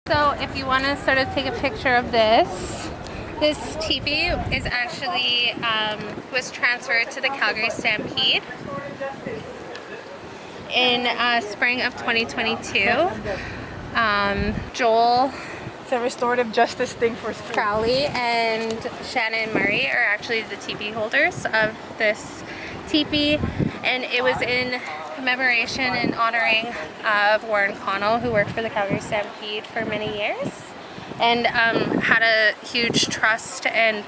So if you want to sort of take a picture of this teepee is actually was transferred to the Calgary Stampede in spring of 2022. Joel It's a restorative justice thing for schools. Crowley and Shannon Murray are actually the teepee holders of this teepee, and it was in commemoration and honoring of Warren Connell, who worked for the Calgary Stampede for many years and had a huge trust and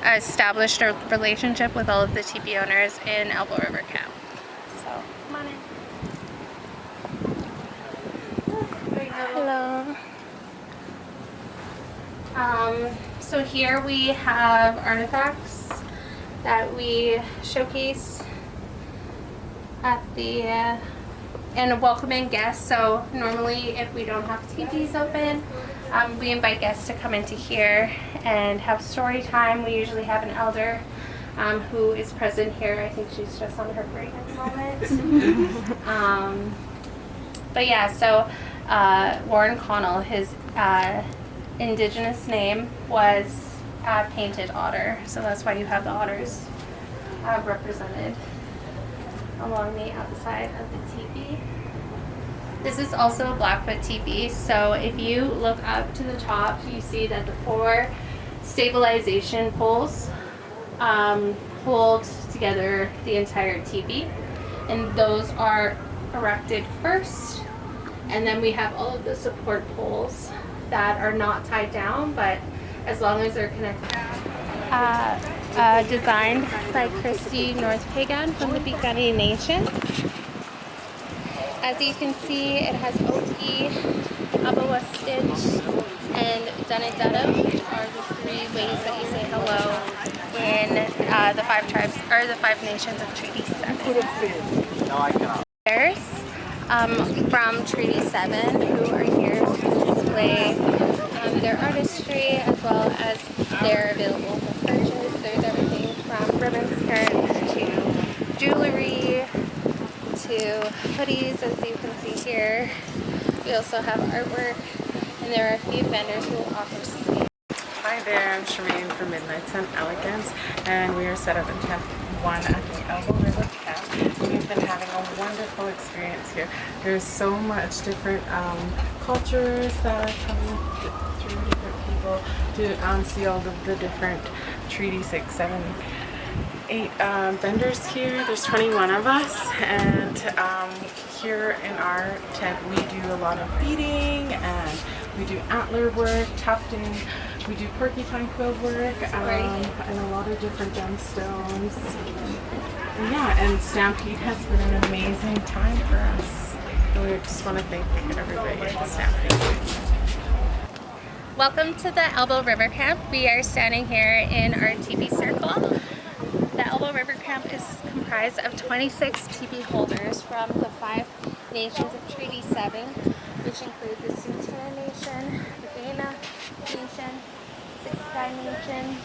established a relationship with all of the teepee owners in Elbow River Camp. So come on in. Hello. So here we have artifacts that we showcase at the and welcoming guests. So normally if we don't have teepees open, we invite guests to come into here and have story time. We usually have an elder who is present here. I think she's just on her break at the moment. But yeah, so Warren Connell, his indigenous name was painted otter, so that's why you have the otters represented along the outside of the teepee. This is also a Blackfoot teepee, so if you look up to the top, you see that the 4 stabilization poles hold together the entire teepee, and those are erected first, and then we have all of the support poles that are not tied down, but as long as they're connected. Designed by Christy North Pagan from the Piikani Nation. As you can see, it has Oki, Abawa Stitch, and Danidado, which are the 3 ways that you say hello in the 5 tribes, or the 5 nations of Treaty 7. From Treaty 7 who are here to display their artistry as well as they're available for purchase. There's everything from ribbon skirts to jewelry to hoodies, as you can see here. We also have artwork, and there are a few vendors who will offer sleep. Hi there, I'm Shireen from Midnight Sun Elegance, and we are set up in Camp 1 at the Elbow River Camp. We've been having a wonderful experience here. There's so much different cultures that are coming through, different people to see all of the different Treaty 6, 7, 8 vendors here. There's 21 of us, and here in our tent we do a lot of beading, and we do antler work, tufting, we do porcupine quill work, and a lot of different gemstones. And yeah, and Stampede has been an amazing time for us. And we just want to thank everybody at the Stampede. Welcome to the Elbow River Camp. We are standing here in our teepee circle. The Elbow River Camp is comprised of 26 teepee holders from the 5 nations of Treaty 7, which include the Tsuut'ina Nation, the Kainai Nation, Siksika Nation,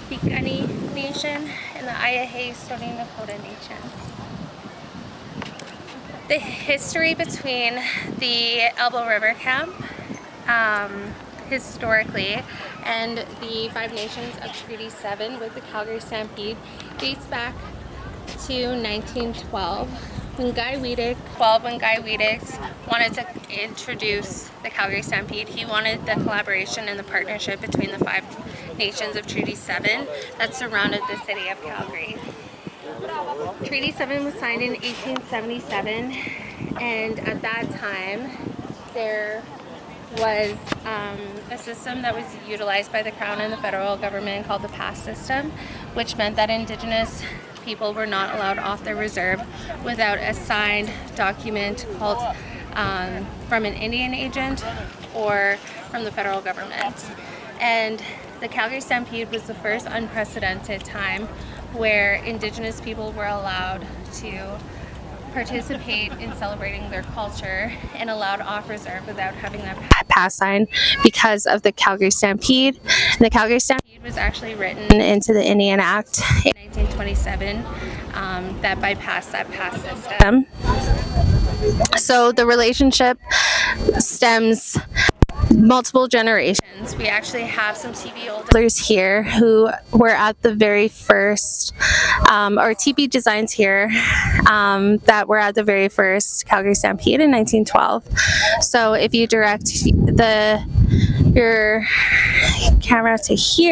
Piikani Nation, and the Ayahe Stoney Nakoda Nations. The history between the Elbow River Camp historically and the 5 nations of Treaty 7 with the Calgary Stampede dates back to 1912 when Guy Weedick wanted to introduce the Calgary Stampede. He wanted the collaboration and the partnership between the 5 nations of Treaty 7 that surrounded the city of Calgary. Treaty 7 was signed in 1877, and at that time there was a system that was utilized by the Crown and the federal government called the pass system, which meant that Indigenous people were not allowed off their reserve without a signed document called from an Indian agent or from the federal government. And the Calgary Stampede was the first unprecedented time where Indigenous people were allowed to participate in celebrating their culture and allowed off reserve without having that pass sign because of the Calgary Stampede. And the Calgary Stampede was actually written into the Indian Act in 1927 that bypassed that pass system. So the relationship stems multiple generations. We actually have some TB holders here who were at the very first, or TB designs here that were at the very first Calgary Stampede in 1912. So if you direct your camera to here,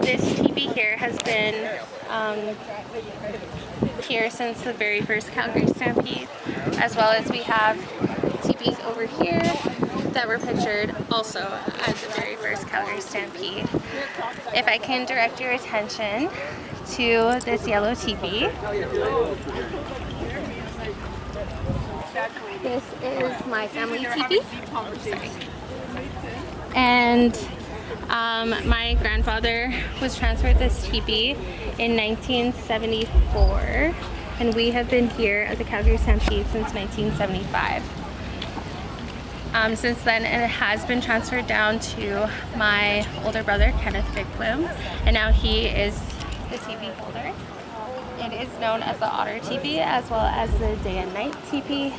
this TB here has been here since the very first Calgary Stampede, as well as we have TBs over here that were pictured also at the very first Calgary Stampede. If I can direct your attention to this yellow TB. This is my family TB. Sorry. And my grandfather was transferred this TB in 1974, and we have been here at the Calgary Stampede since 1975. Since then, it has been transferred down to my older brother, Kenneth Bigwim, and now he is the TB holder. It is known as the Otter TB, as well as the Day and Night TB.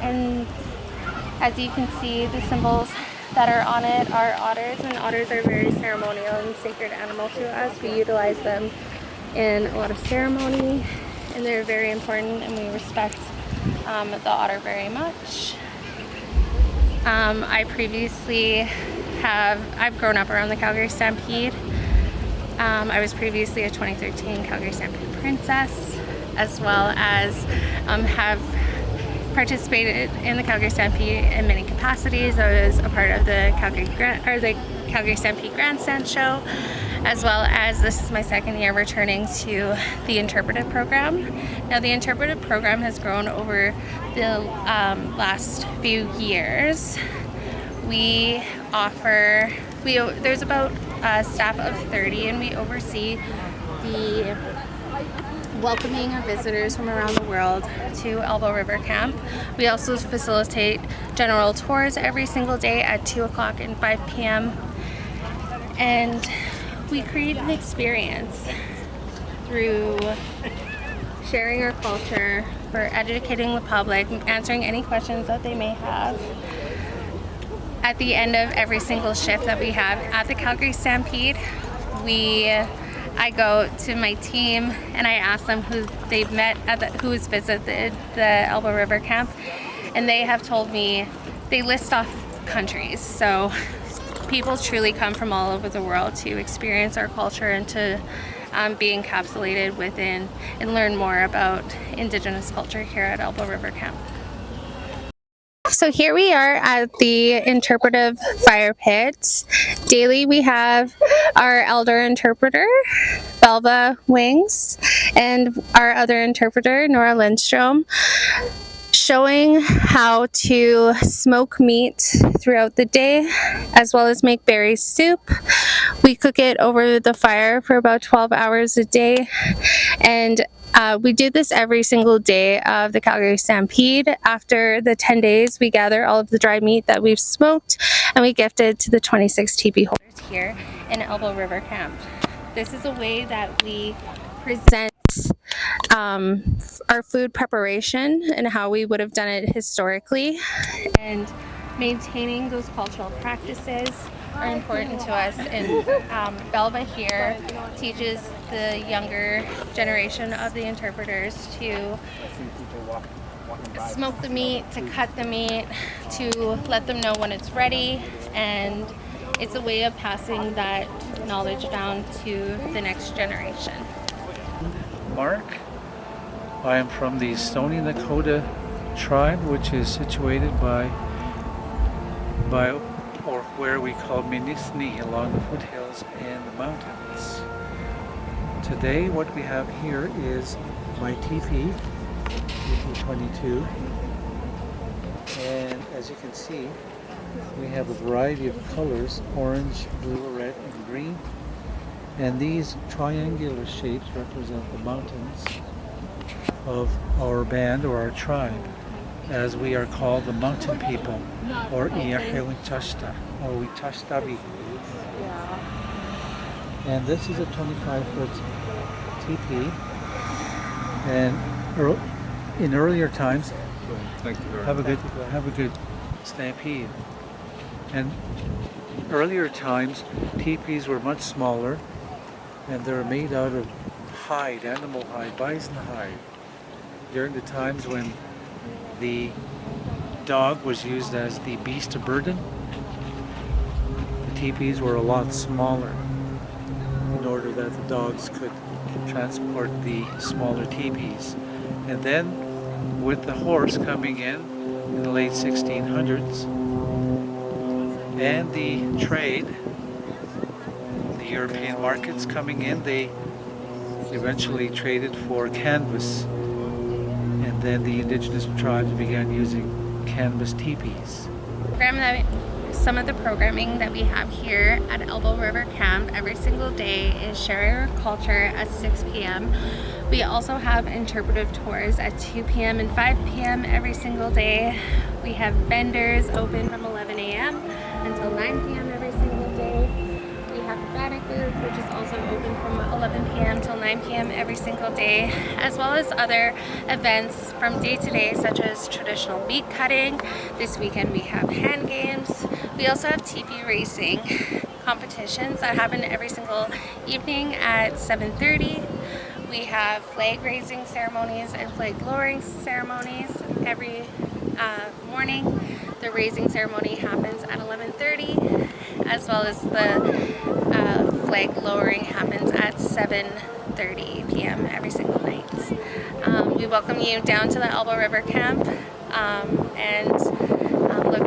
And as you can see, the symbols that are on it are otters, and otters are very ceremonial and sacred animal to us. We utilize them in a lot of ceremony, and they're very important, and we respect the otter very much. I've grown up around the Calgary Stampede. I was previously a 2013 Calgary Stampede Princess, as well as have participated in the Calgary Stampede in many capacities. I was a part of the Calgary Stampede Grandstand Show, as well as this is my second year returning to the interpretive program. Now, the interpretive program has grown over the last few years. There's about a staff of 30, and we oversee the welcoming of visitors from around the world to Elbow River Camp. We also facilitate general tours every single day at 2 o'clock and 5 p.m. And we create an experience through sharing our culture, for educating the public, answering any questions that they may have. At the end of every single shift that we have at the Calgary Stampede, I go to my team and I ask them who they've met who's visited the Elbow River Camp, and they have told me, they list off countries. So people truly come from all over the world to experience our culture and to be encapsulated within and learn more about Indigenous culture here at Elbow River Camp. So here we are at the interpretive fire pit. Daily we have our elder interpreter, Belva Wings, and our other interpreter, Nora Lindstrom, showing how to smoke meat throughout the day, as well as make berry soup. We cook it over the fire for about 12 hours a day, and we do this every single day of the Calgary Stampede. After the 10 days, we gather all of the dry meat that we've smoked, and we gift it to the 26 TB holders here in Elbow River Camp. This is a way that we present our food preparation and how we would have done it historically, and maintaining those cultural practices are important to us. And Belva here teaches the younger generation of the interpreters to smoke the meat, to cut the meat, to let them know when it's ready, and it's a way of passing that knowledge down to the next generation. Mark. I am from the Stoney Nakoda tribe, which is situated by or where we call Minisni, along the foothills and the mountains. Today what we have here is my teepee, TP22, and as you can see, we have a variety of colors: orange, blue, red, and green. And these triangular shapes represent the mountains of our band or our tribe, as we are called the mountain people, or Iyahewichashta, or Witashtabi. And this is a 25-foot teepee, and in earlier times, have a good stampede. And earlier times, teepees were much smaller, and they were made out of hide, animal hide, bison hide. During the times when the dog was used as the beast of burden, the teepees were a lot smaller in order that the dogs could transport the smaller teepees. And then with the horse coming in the late 1600s and the trade, the European markets coming in, they eventually traded for canvas, and then the indigenous tribes began using canvas teepees. Some of the programming that we have here at Elbow River Camp every single day is sharing our culture at 6 p.m. We also have interpretive tours at 2 p.m. and 5 p.m. every single day. We have vendors open from 11 a.m. until 9 p.m. every single day. We have the bannock booth, which is also open from 11 p.m. till 9 p.m. every single day, as well as other events from day to day, such as traditional meat cutting. This weekend we have hand games. We also have teepee racing competitions that happen every single evening at 7:30. We have flag raising ceremonies and flag lowering ceremonies every morning. The raising ceremony happens at 11:30, as well as the flag lowering happens at 7:30 p.m. every single night. We welcome you down to the Elbow River Camp and look